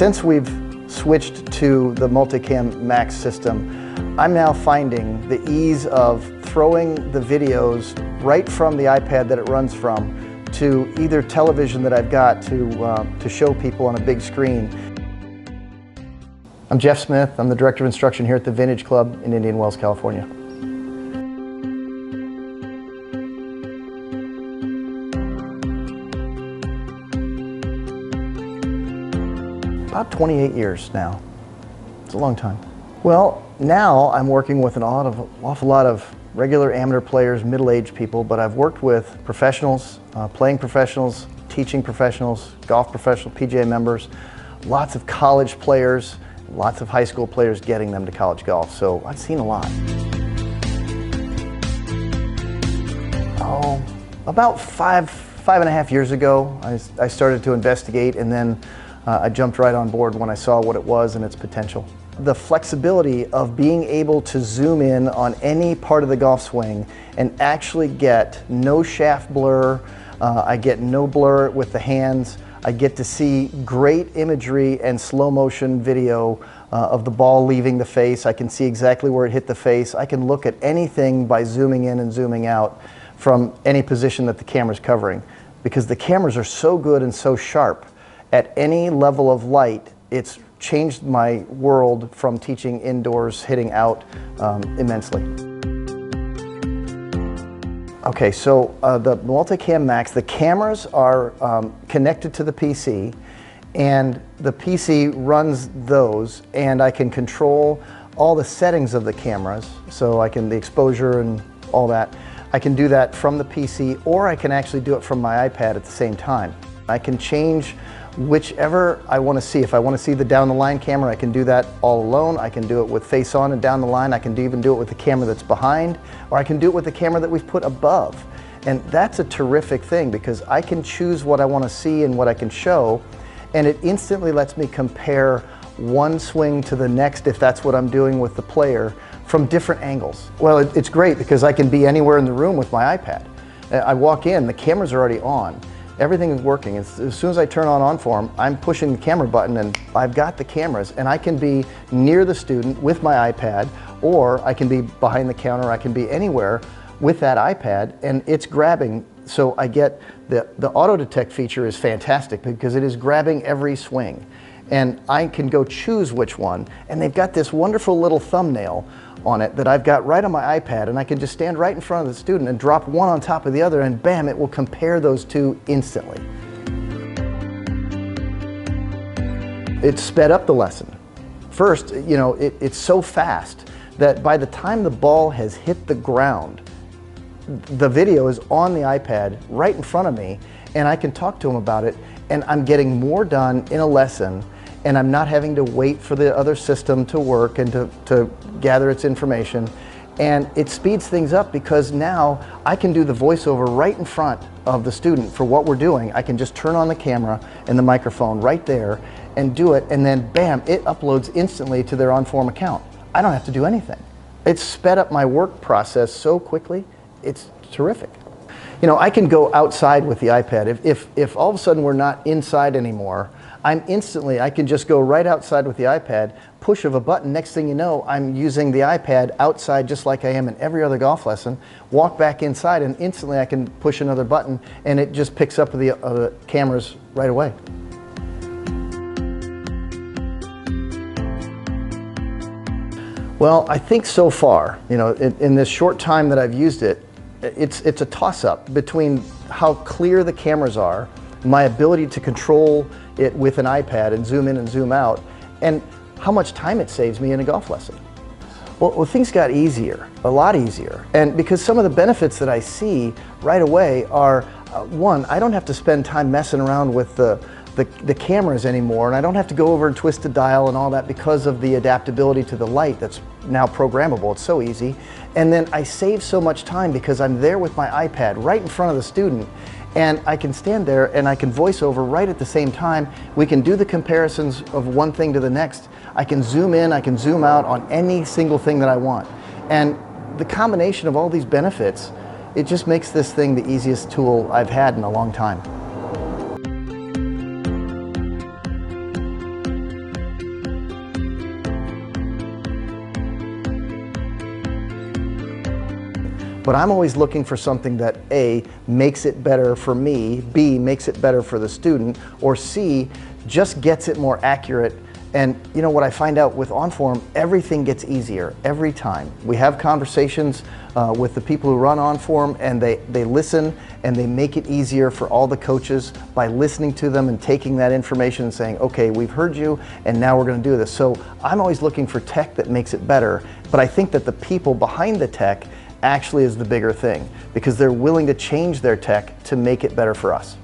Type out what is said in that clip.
Since we've switched to the Multicam Max system, I'm now finding the ease of throwing the videos right from the iPad that it runs from to either television that I've got to show people on a big screen. I'm Jeff Smith. I'm the Director of Instruction here at the Vintage Club in Indian Wells, California. About 28 years now. It's a long time. Well, now I'm working with an awful lot of regular amateur players, middle-aged people, but I've worked with professionals, playing professionals, teaching professionals, golf professionals, PGA members, lots of college players, lots of high school players getting them to college golf. So I've seen a lot. Oh, about five and a half years ago, I started to investigate, and then I jumped right on board when I saw what it was and its potential. The flexibility of being able to zoom in on any part of the golf swing and actually get no shaft blur, I get no blur with the hands, I get to see great imagery and slow motion video of the ball leaving the face. I can see exactly where it hit the face. I can look at anything by zooming in and zooming out from any position that the camera's covering, because the cameras are so good and so sharp. At any level of light, it's changed my world from teaching indoors, hitting out immensely. Okay, so the Multicam Max, the cameras are connected to the PC, and the PC runs those, and I can control all the settings of the cameras, so the exposure and all that. I can do that from the PC, or I can actually do it from my iPad at the same time. I can change whichever I want to see. If I want to see the down the line camera, I can do that all alone. I can do it with face on and down the line. I can even do it with the camera that's behind, or I can do it with the camera that we've put above. And that's a terrific thing, because I can choose what I want to see and what I can show, and it instantly lets me compare one swing to the next, if that's what I'm doing with the player, from different angles. Well, it's great because I can be anywhere in the room with my iPad. I walk in, the cameras are already on. Everything is working. As soon as I turn on Onform, I'm pushing the camera button and I've got the cameras, and I can be near the student with my iPad, or I can be behind the counter, I can be anywhere with that iPad, and it's grabbing. So I get the auto detect feature is fantastic because it is grabbing every swing, and I can go choose which one, and they've got this wonderful little thumbnail on it that I've got right on my iPad, and I can just stand right in front of the student and drop one on top of the other, and bam, it will compare those two instantly. It sped up the lesson. First, you know, it's so fast that by the time the ball has hit the ground, the video is on the iPad right in front of me, and I can talk to them about it, and I'm getting more done in a lesson, and I'm not having to wait for the other system to work and to gather its information. And it speeds things up because now I can do the voiceover right in front of the student for what we're doing. I can just turn on the camera and the microphone right there and do it, and then bam, it uploads instantly to their Onform account. I don't have to do anything. It's sped up my work process so quickly, it's terrific. You know, I can go outside with the iPad. If all of a sudden we're not inside anymore, I can just go right outside with the iPad, push of a button, next thing you know, I'm using the iPad outside just like I am in every other golf lesson, walk back inside, and instantly I can push another button, and it just picks up the cameras right away. Well, I think so far, you know, in this short time that I've used it, it's a toss-up between how clear the cameras are, my ability to control it with an iPad and zoom in and zoom out, and how much time it saves me in a golf lesson. Well, things got easier, a lot easier. And because some of the benefits that I see right away are, one, I don't have to spend time messing around with the cameras anymore, and I don't have to go over and twist the dial and all that because of the adaptability to the light that's now programmable. It's so easy. And then I save so much time because I'm there with my iPad right in front of the student, and I can stand there and I can voice over right at the same time. We can do the comparisons of one thing to the next. I can zoom in, I can zoom out on any single thing that I want. And the combination of all these benefits, it just makes this thing the easiest tool I've had in a long time. but I'm always looking for something that A, makes it better for me, B, makes it better for the student, or C, just gets it more accurate. And you know what I find out with Onform, everything gets easier every time. We have conversations with the people who run Onform, and they listen and they make it easier for all the coaches by listening to them and taking that information and saying, okay, we've heard you and now we're going to do this. So I'm always looking for tech that makes it better, but I think that the people behind the tech actually is the bigger thing, because they're willing to change their tech to make it better for us.